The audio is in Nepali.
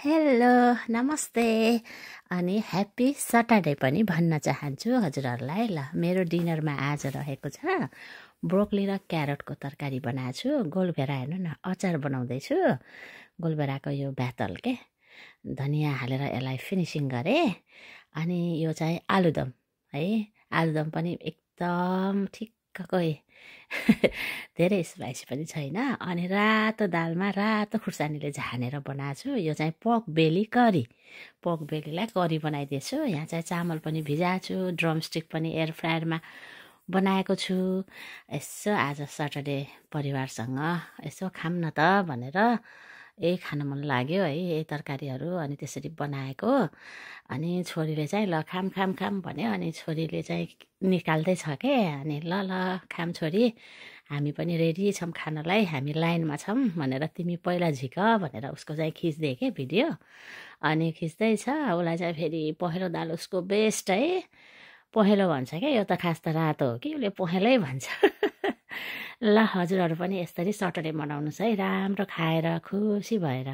हेलो नमस्ते अनि ह्याप्पी सटरडे पनि भन्न चाहन्छु हजुरहरूलाई। ल मेरो डिनरमा आज रहेको छ ब्रोकली र क्यारटको तरकारी बनाएको छु। गोलभेरा हेर्नु न अचार बनाउँदैछु। गोलभेराको यो ब्यातल के धनियाँ हालेर यसलाई फिनिसिङ गरेँ। अनि यो चाहिँ आलुदम है, आलुदम पनि एकदम ठिक्कको धेरै स्पाइसी पनि छैन। अनि रातो दालमा रातो खुर्सानीले झानेर बनाएको छु। यो चाहिँ पोर्क बेली करी, पोर्क बेलीलाई करी बनाइदिएछु। यहाँ चाहिँ चामल पनि भिजाएको छु, ड्रमस्टिक पनि एयर फ्रायरमा बनाएको छु। यसो आज सटरडे परिवारसँग यसो खाऊँ न त भनेर खान मन लाग्यो है, यही तरकारीहरू अनि त्यसरी बनाएको। अनि छोरीले चाहिँ ल खाम खाम खाम भन्यो। अनि छोरीले चाहिँ निकाल्दैछ के, अनि ल ल खाम छोरी, हामी पनि रेडी छौँ खानलाई, हामी लाइनमा छौँ भनेर तिमी पहिला झिक भनेर उसको चाहिँ खिच्दिएँ के भिडियो। अनि खिच्दैछ, उसलाई चाहिँ फेरि पहेँलो दाल उसको बेस्ट है, पहेँलो भन्छ क्या, यो त खास त रातो हो कि उसले पहेँलै भन्छ। ल हजुरहरू पनि यसरी सटरडे मनाउनुहोस् है, राम्रो खाएर खुसी भएर।